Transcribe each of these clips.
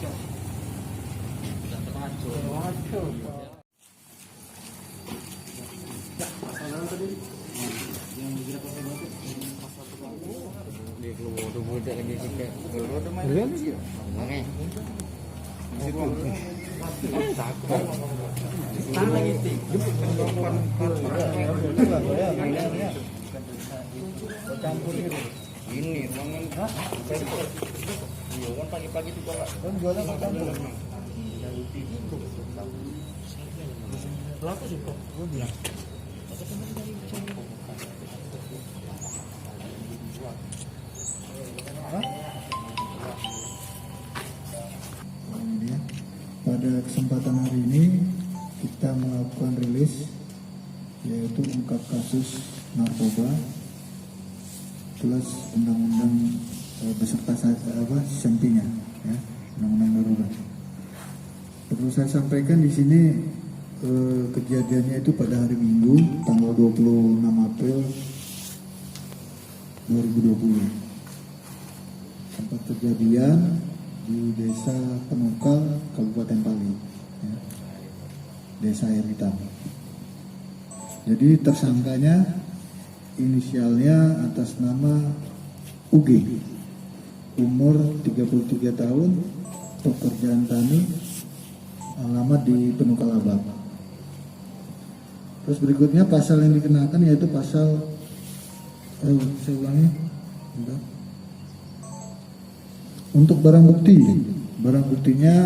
Ini pagi-pagi juga kan jualan campur. Berapa sih kok? Gue bilang. Pada kesempatan hari ini kita melakukan rilis yaitu ungkap kasus narkoba plus undang-undang beserta sampingnya, ya, undang-undang darurat. Perlu saya sampaikan di sini kejadiannya itu pada hari Minggu tanggal 26 April 2020. Tempat kejadian di Desa Penukal, Kabupaten Pali, ya, Desa Air Hitam. Jadi tersangkanya inisialnya atas nama UG, umur 33 tahun, pekerjaan tani, alamat di Penukal Abang. Terus berikutnya pasal yang dikenakan yaitu pasal saya ulangi. Bentar. Untuk barang buktinya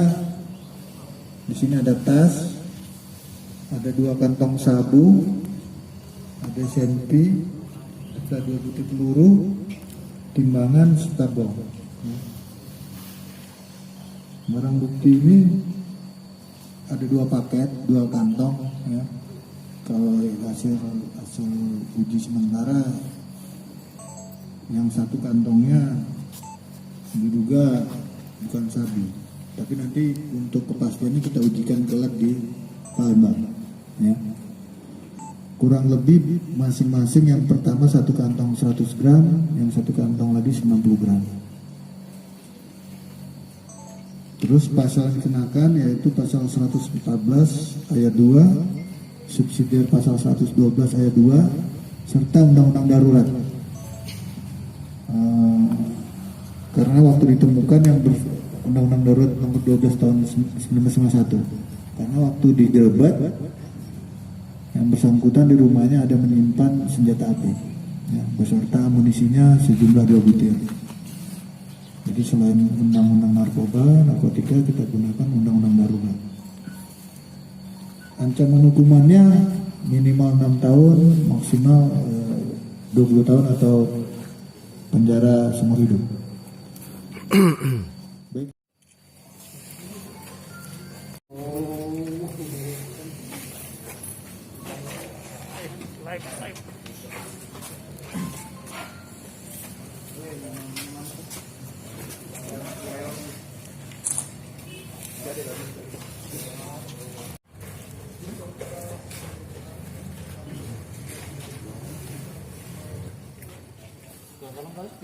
di sini ada tas, ada 2 kantong sabu, ada senpi, ada 2 butir peluru, timbangan serta bom. Barang bukti ini ada 2 paket, 2 kantong, ya. Kalau hasil uji sementara yang 1 kantongnya diduga bukan sabu, tapi nanti untuk kepastiannya kita ujikan kelak di Palembang, ya. Kurang lebih masing-masing yang pertama 1 kantong 100 gram, yang 1 kantong lagi 90 gram. Terus pasal yang dikenakan yaitu pasal 114 ayat 2, subsidiar pasal 112 ayat 2, serta undang-undang darurat. Karena waktu ditemukan yang undang-undang darurat nomor 12 tahun 1991. Karena waktu digerebek yang bersangkutan di rumahnya ada menyimpan senjata api, ya, beserta amunisinya sejumlah 2 butir. Jadi selain undang-undang narkotika kita gunakan undang-undang darurat. Ancaman hukumannya minimal 6 tahun, maksimal 20 tahun atau penjara seumur hidup. Baik.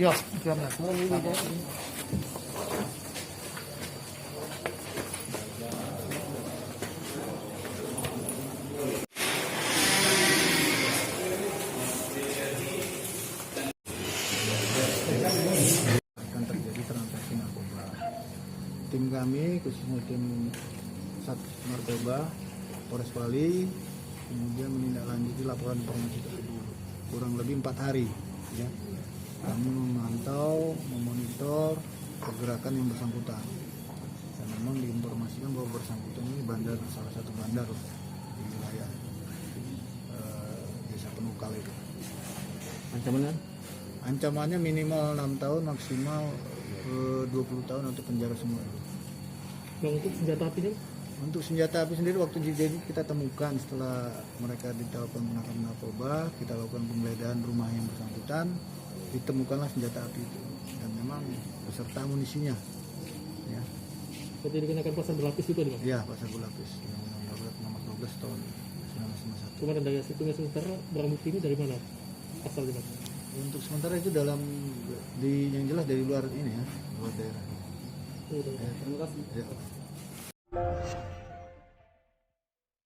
Ya, karena akan terjadi transaksi narkoba. Tim kami khususnya tim Satgas Narkoba Polres Pali kemudian menindaklanjuti laporan informasi tersebut kurang lebih 4 hari, ya. Kami memantau, memonitor pergerakan yang bersangkutan dan memang diinformasikan bahwa bersangkutan ini bandar, salah satu bandar di wilayah Desa Penukal itu. Ancamannya minimal 6 tahun, maksimal 20 tahun untuk penjara semua. Untuk senjata apinya? Untuk senjata api sendiri waktu jadi kita temukan setelah mereka ditawarkan menggunakan narkoba, kita lakukan penggeledahan rumah yang bersangkutan, ditemukanlah senjata api itu dan memang beserta amunisinya, ya. Berarti dikenakan pasal berlapis itu nih, Pak? Ya, pasal berlapis yang darurat nomor 12 tahun 1991. Cuma dari hitungnya sementara barang bukti ini dari mana asalnya, Pak? Untuk sementara itu dalam yang jelas dari luar ini, ya, luar daerah. Udah. Ya. Terima kasih. Ya.